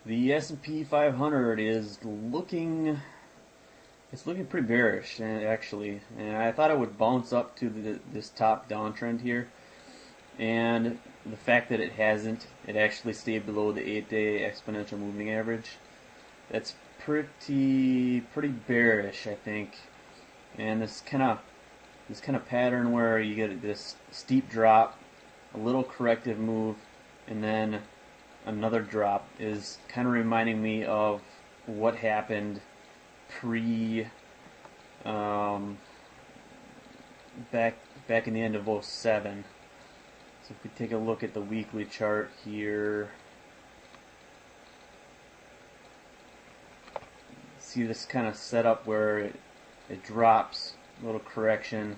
The S&P 500 is looking pretty bearish actually, and I thought it would bounce up to this top downtrend here, and the fact that it hasn't, it actually stayed below the 8-day exponential moving average. That's pretty bearish, I think. And this kind of pattern where you get this steep drop, a little corrective move, and then another drop is kind of reminding me of what happened pre back in the end of '07. So if we take a look at the weekly chart here, see this kind of setup where it drops, little correction,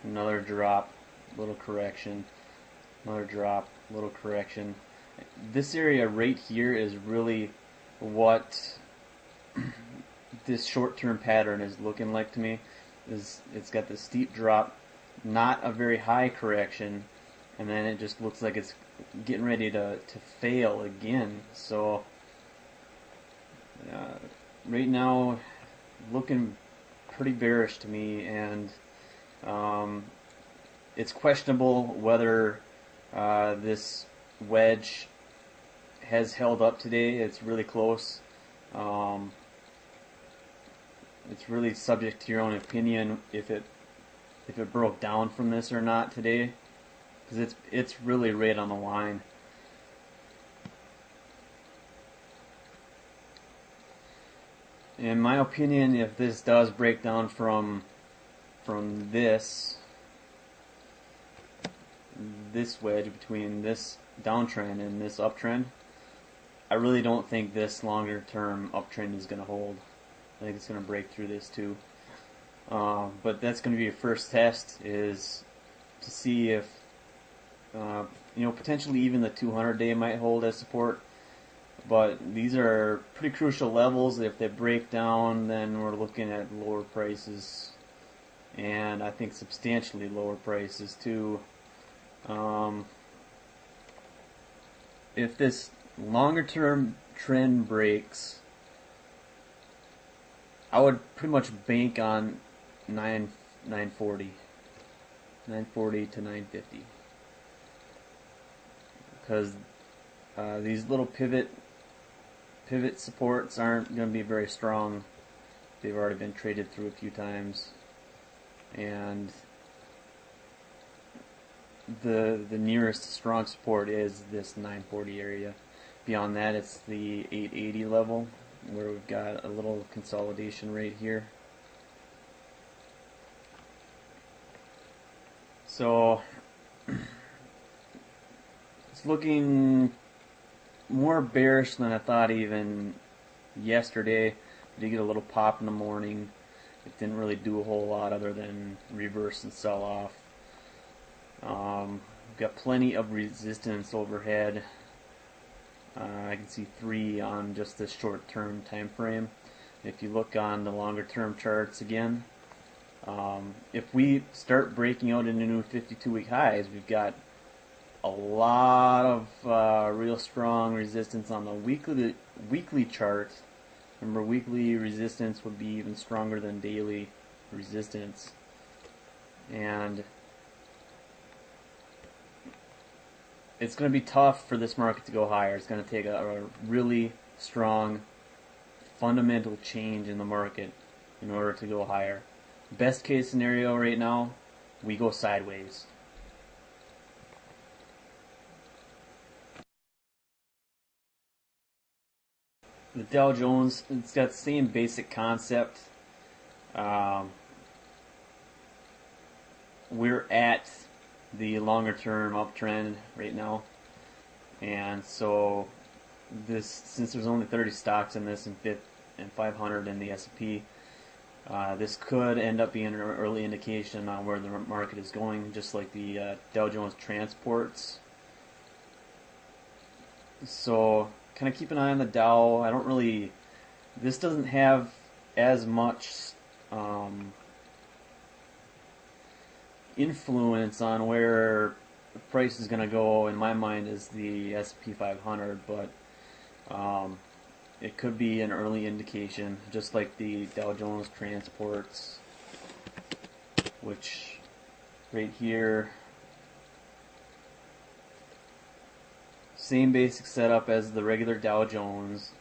another drop, little correction, another drop, little correction. This area right here is really what this short-term pattern is looking like to me. It's got this steep drop, not a very high correction, and then it just looks like it's getting ready to fail again. So right now, looking pretty bearish to me, and it's questionable whether this wedge has held up today. It's really close. It's really subject to your own opinion if it broke down from this or not today, because it's really right on the line. In my opinion, if this does break down from this wedge between this downtrend and this uptrend, I really don't think this longer term uptrend is going to hold. I think it's going to break through this too. But that's going to be your first test, is to see if potentially even the 200-day might hold as support. But these are pretty crucial levels. If they break down, then we're looking at lower prices, and I think substantially lower prices too. If this longer term trend breaks, I would pretty much bank on 940 to 950, because these little pivot supports aren't going to be very strong. They've already been traded through a few times, and the nearest strong support is this 940 area. Beyond that, it's the 880 level, where we've got a little consolidation right here. So it's looking more bearish than I thought even yesterday. I did get a little pop in the morning. It didn't really do a whole lot other than reverse and sell off. We've got plenty of resistance overhead. I can see 3 on just this short-term time frame. If you look on the longer-term charts again, if we start breaking out into new 52-week highs, we've got a lot of real strong resistance on the weekly chart. Remember, weekly resistance would be even stronger than daily resistance, and it's going to be tough for this market to go higher. It's going to take a really strong fundamental change in the market in order to go higher. Best case scenario right now, we go sideways. The Dow Jones, it's got the same basic concept. We're at the longer term uptrend right now, and so since there's only 30 stocks in this and 500 in the S&P, this could end up being an early indication on where the market is going, just like the Dow Jones Transports. So kind of keep an eye on the Dow. This doesn't have as much influence on where the price is going to go in my mind as the S&P 500, but it could be an early indication, just like the Dow Jones Transports, which right here, same basic setup as the regular Dow Jones,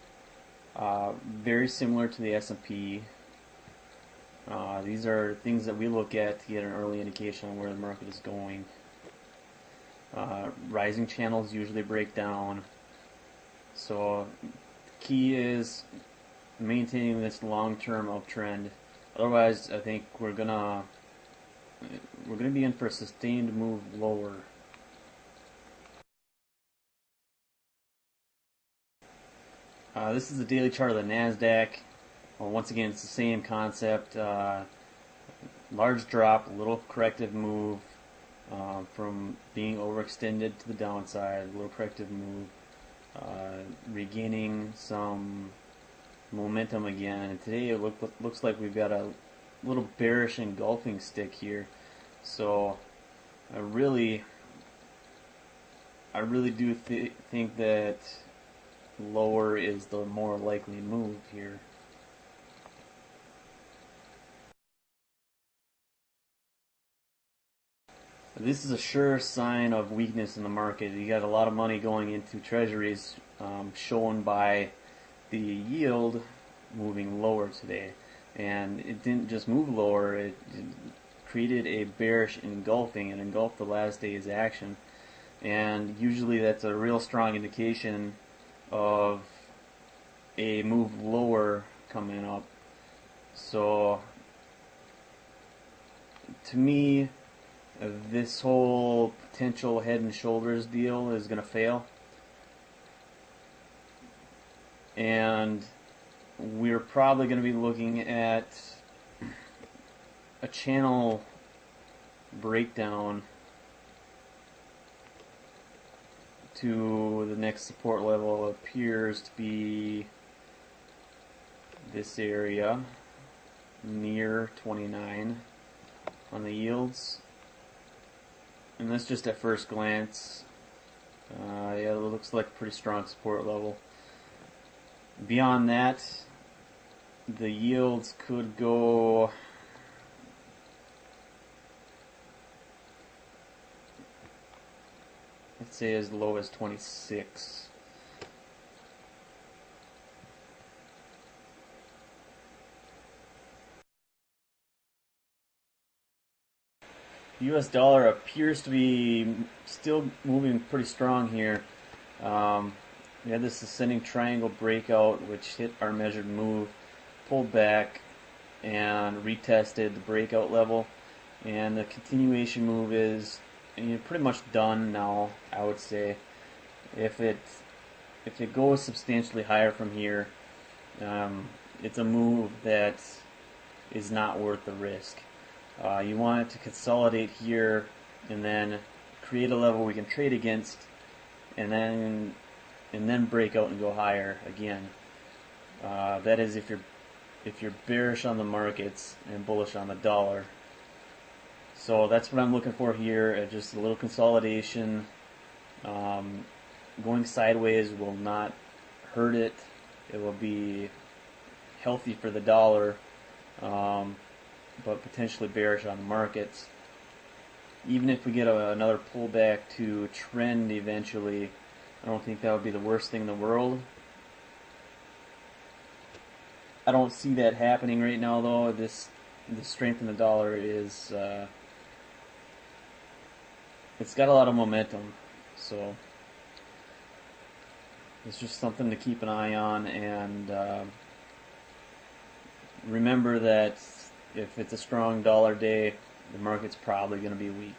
very similar to the S&P. These are things that we look at to get an early indication on where the market is going. Rising channels usually break down, so the key is maintaining this long-term uptrend. Otherwise, I think we're gonna be in for a sustained move lower. This is the daily chart of the Nasdaq. Well, once again, it's the same concept. Large drop, a little corrective move from being overextended to the downside, a little corrective move, regaining some momentum again. And today it looks like we've got a little bearish engulfing stick here. So I really do think that lower is the more likely move here. This is a sure sign of weakness in the market. You got a lot of money going into treasuries, shown by the yield moving lower today. And it didn't just move lower, it created a bearish engulfing and engulfed the last day's action. And usually that's a real strong indication of a move lower coming up. So to me, this whole potential head and shoulders deal is going to fail, and we're probably going to be looking at a channel breakdown to the next support level. Appears to be this area near 29 on the yields. And that's just at first glance. Yeah, it looks like a pretty strong support level. Beyond that, the yields could go let's say as low as 26. US dollar appears to be still moving pretty strong here. We had this ascending triangle breakout which hit our measured move, pulled back, and retested the breakout level. And the continuation move is pretty much done now, I would say. If it goes substantially higher from here, it's a move that is not worth the risk. You want it to consolidate here and then create a level we can trade against, and then break out and go higher again. That is if you're bearish on the markets and bullish on the dollar. So that's what I'm looking for here. Just a little consolidation. Going sideways will not hurt it. It will be healthy for the dollar. But potentially bearish on the markets. Even if we get another pullback to trend eventually, I don't think that would be the worst thing in the world. I don't see that happening right now, though. The strength in the dollar is it's got a lot of momentum, so it's just something to keep an eye on. And remember that if it's a strong dollar day, the market's probably going to be weak.